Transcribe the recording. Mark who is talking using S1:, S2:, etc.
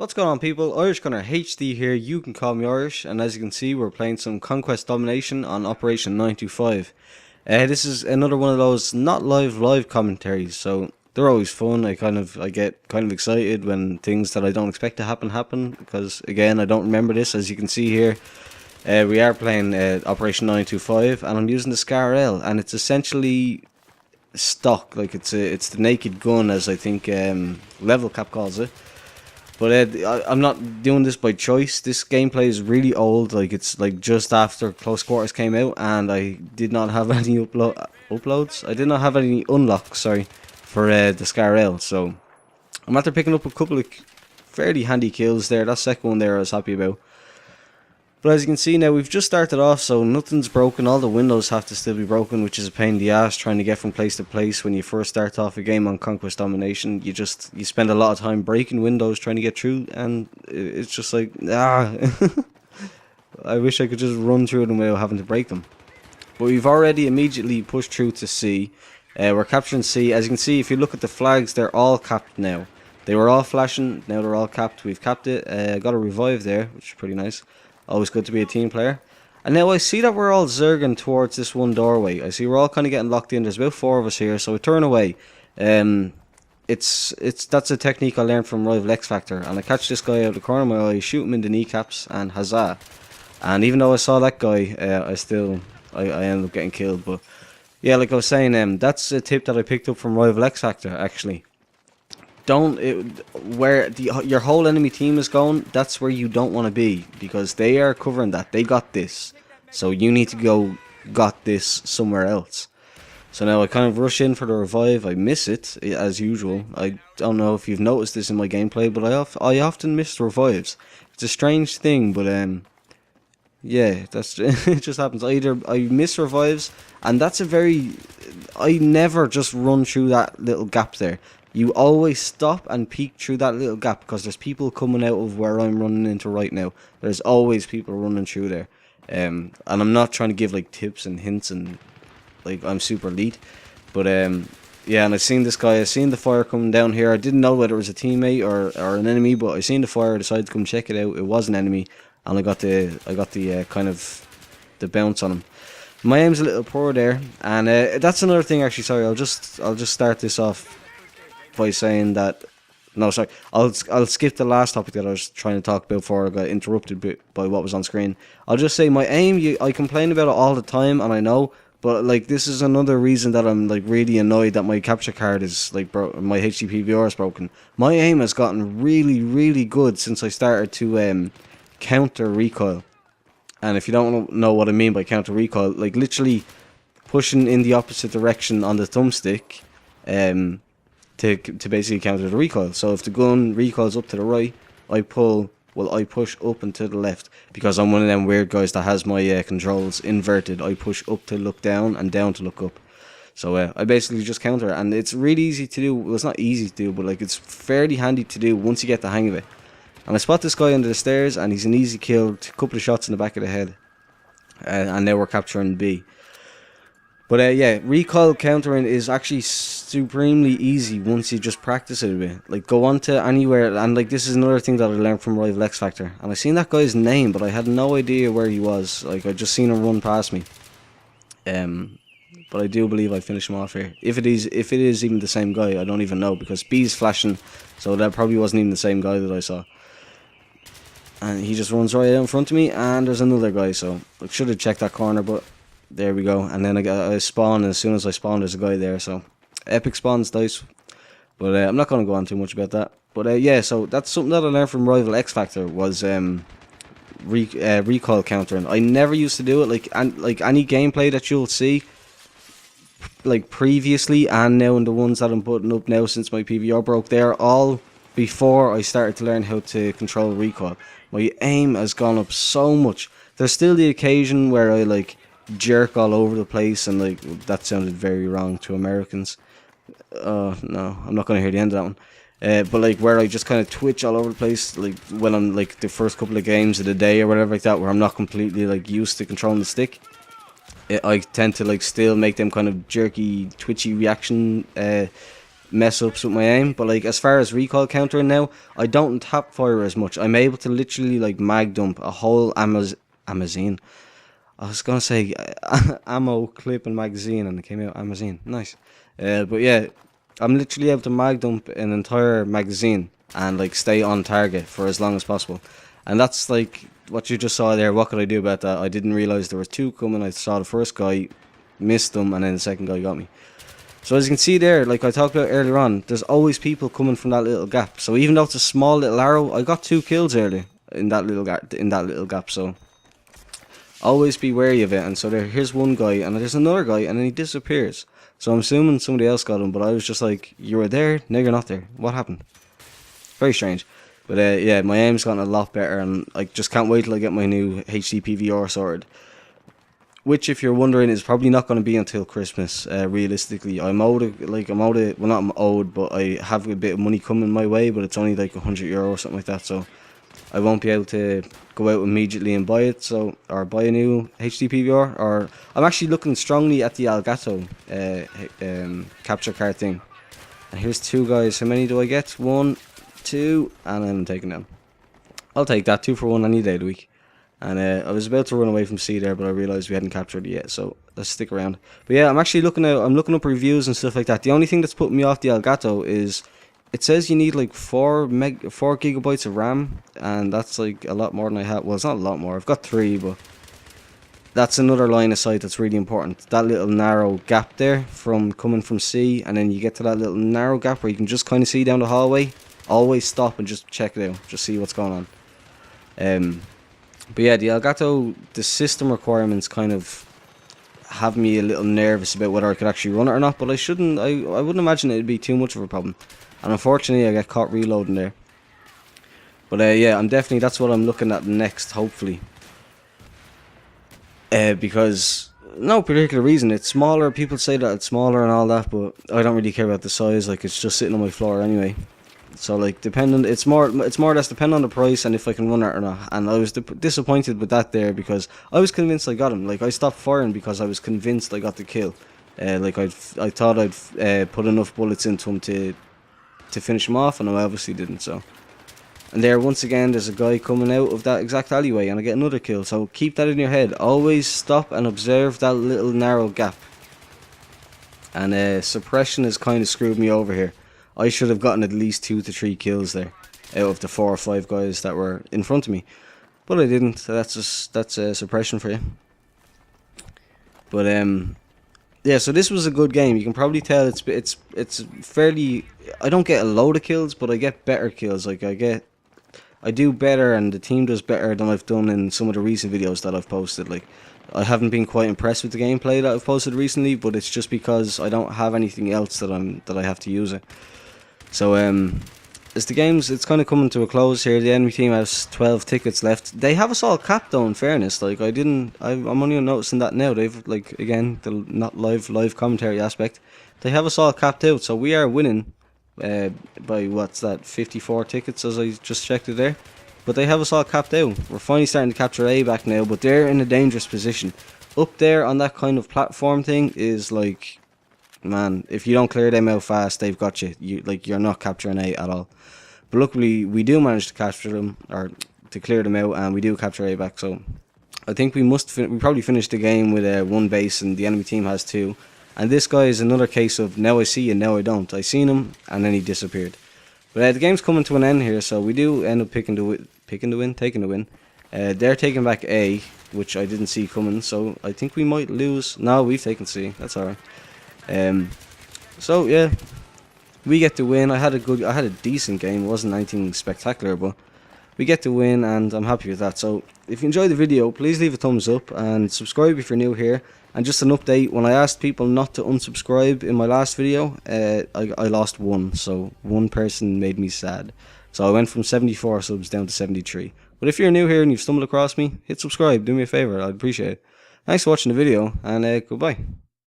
S1: What's going on, people? Irish Gunner HD here, you can call me Irish, and as you can see we're playing some Conquest Domination on Operation 925. This is another one of those not live commentaries, so they're always fun. I get kind of excited when things that I don't expect to happen, because again I don't remember this. As you can see here, we are playing Operation 925, and I'm using the Scar L, and it's essentially stock, like it's the naked gun, as I think Level Cap calls it. But I'm not doing this by choice. This gameplay is really old. Like, it's like just after Close Quarters came out, and I did not have any uploads. I did not have any unlocks, sorry, for the Scar L. So I'm after picking up a couple of fairly handy kills there. That second one there I was happy about. But as you can see now, we've just started off, so nothing's broken. All the windows have to still be broken, which is a pain in the ass trying to get from place to place when you first start off a game on Conquest Domination. You spend a lot of time breaking windows trying to get through, and it's just like, I wish I could just run through them without having to break them. But we've already immediately pushed through to C. We're capturing C. As you can see, if you look at the flags, they're all capped now. They were all flashing, now they're all capped. We've capped it. Got a revive there, which is pretty nice. Always good to be a team player. And now I see that we're all zerging towards this one doorway. I see we're all kind of getting locked in. There's about 4 of us here, so I turn away. That's a technique I learned from Rival X Factor, and I catch this guy out of the corner of my eye, shoot him in the kneecaps, and huzzah. And even though I saw that guy, I ended up getting killed. But yeah, like I was saying, that's a tip that I picked up from Rival X Factor, actually. Your whole enemy team is going, that's where you don't want to be, because they are covering that. They got this, so you need to go got this somewhere else. So now I kind of rush in for the revive. I miss it as usual. I don't know if you've noticed this in my gameplay, but I often miss revives. It's a strange thing, but yeah, that's it. Just happens. Either I miss revives, and I never just run through that little gap there. You always stop and peek through that little gap, because there's people coming out of where I'm running into right now. There's always people running through there. And I'm not trying to give like tips and hints and like I'm super elite. But yeah, and I seen this guy, I seen the fire coming down here. I didn't know whether it was a teammate or an enemy, but I seen the fire, I decided to come check it out. It was an enemy, and I got the kind of the bounce on him. My aim's a little poor there, and that's another thing actually. Sorry, I'll just start this off by saying that, no, sorry, I'll skip the last topic that I was trying to talk about before I got interrupted by what was on screen. I'll just say my aim, I complain about it all the time, and I know, but like this is another reason that I'm like really annoyed that my capture card is like my HDPVR is broken. My aim has gotten really good since I started to counter recoil. And if you don't know what I mean by counter recoil, like literally pushing in the opposite direction on the thumbstick, to basically counter the recoil. So if the gun recoils up to the right, I push up and to the left, because I'm one of them weird guys that has my controls inverted. I push up to look down and down to look up. So I basically just counter it, and it's really easy to do. Well, it's not easy to do, but like it's fairly handy to do once you get the hang of it. And I spot this guy under the stairs, and he's an easy kill, a couple of shots in the back of the head. And now we're capturing B. But yeah, recoil countering is actually supremely easy once you just practice it a bit. Like, go on to anywhere, and like this is another thing that I learned from Rival X Factor. And I seen that guy's name, but I had no idea where he was. Like, I just seen him run past me. But I do believe I finished him off here. If it is even the same guy, I don't even know, because B's flashing, so that probably wasn't even the same guy that I saw. And he just runs right out in front of me, and there's another guy, so I should have checked that corner, but there we go. And then I spawn, and as soon as I spawn, there's a guy there. So epic spawns, dice. But I'm not going to go on too much about that. But yeah, so that's something that I learned from Rival X Factor, was recoil countering. I never used to do it. Like any gameplay that you'll see, like previously and now in the ones that I'm putting up now since my PVR broke, they're all before I started to learn how to control recoil. My aim has gone up so much. There's still the occasion where I like jerk all over the place, and like that sounded very wrong to Americans. No, I'm not gonna hear the end of that one. But like where I just kind of twitch all over the place, like when I'm like the first couple of games of the day or whatever like that, where I'm not completely like used to controlling the stick. I tend to like still make them kind of jerky, twitchy reaction mess ups with my aim. But like as far as recoil countering now, I don't tap fire as much. I'm able to literally like mag dump a whole Amazine. I was gonna say ammo clip and magazine, and it came out Amazine. Nice. But yeah, I'm literally able to mag dump an entire magazine and like stay on target for as long as possible. And that's like what you just saw there. What could I do about that? I didn't realize there was two coming. I saw the first guy, missed them, and then the second guy got me. So as you can see there, like I talked about earlier on, there's always people coming from that little gap. So even though it's a small little arrow, I got 2 kills earlier in that little gap. So always be wary of it. And so here's one guy, and there's another guy, and then he disappears. So I'm assuming somebody else got him, but I was just like, you were there, now you're not there. What happened? Very strange. But yeah, my aim's gotten a lot better, and I just can't wait till I get my new HD PVR sorted. Which, if you're wondering, is probably not going to be until Christmas. Realistically, I'm owed, well, not I'm owed, but I have a bit of money coming my way, but it's only like €100 or something like that. So I won't be able to go out immediately and buy it, or buy a new HD PVR. Or I'm actually looking strongly at the Elgato capture card thing. And here's 2 guys. How many do I get? 1, 2, and I'm taking them. I'll take that. 2 for 1 any day of the week. And I was about to run away from C there, but I realised we hadn't captured it yet, so let's stick around. But yeah, I'm actually looking up reviews and stuff like that. The only thing that's putting me off the Elgato is it says you need like 4 gigabytes of RAM, and that's like a lot more than I have. Well, it's not a lot more. I've got 3, but that's another line of sight that's really important. That little narrow gap there from coming from C, and then you get to that little narrow gap where you can just kind of see down the hallway. Always stop and just check it out, just see what's going on. But yeah, the Elgato, the system requirements kind of have me a little nervous about whether I could actually run it or not, but I wouldn't imagine it'd be too much of a problem. And unfortunately, I get caught reloading there. But yeah, that's what I'm looking at next, hopefully. Because, no particular reason, it's smaller, people say that it's smaller and all that, but I don't really care about the size, like it's just sitting on my floor anyway. So like it's more or less depending on the price and if I can run it or not. And I was disappointed with that there, because I was convinced I got him. Like I stopped firing because I was convinced I got the kill. Like I thought I'd put enough bullets into him to finish him off, and I obviously didn't. So, and there once again there's a guy coming out of that exact alleyway, and I get another kill. So keep that in your head. Always stop and observe that little narrow gap. And suppression has kind of screwed me over here. I should have gotten at least 2 to 3 kills there out of the 4 or 5 guys that were in front of me, but I didn't. So that's suppression for you. But yeah, so this was a good game. You can probably tell it's fairly. I don't get a load of kills, but I get better kills. Like I do better, and the team does better than I've done in some of the recent videos that I've posted. Like I haven't been quite impressed with the gameplay that I've posted recently, but it's just because I don't have anything else that I have to use it. So as the game's, it's kind of coming to a close here. The enemy team has 12 tickets left. They have us all capped though, in fairness. Like I'm only noticing that now. They've, like, again, the not live commentary aspect, they have us all capped out. So we are winning by, what's that, 54 tickets as I just checked it there. But they have us all capped out. We're finally starting to capture A back now, but they're in a dangerous position. Up there on that kind of platform thing is like, man, if you don't clear them out fast, they've got you. You're not capturing A at all. But luckily, we do manage to capture them, or to clear them out, and we do capture A back. So I think we probably finished the game with 1 base, and the enemy team has 2. And this guy is another case of now I see and now I don't. I seen him, and then he disappeared. But the game's coming to an end here, so we do end up taking the win. They're taking back A, which I didn't see coming, so I think we might lose. No, we've taken C. That's alright. So yeah, we get to win. I had a decent game. It wasn't anything spectacular, but we get to win, and I'm happy with that. So if you enjoyed the video, please leave a thumbs up and subscribe if you're new here. And just an update, when I asked people not to unsubscribe in my last video, I lost 1, so 1 person made me sad. So I went from 74 subs down to 73. But if you're new here and you've stumbled across me, hit subscribe, do me a favour, I'd appreciate it. Thanks for watching the video, and goodbye.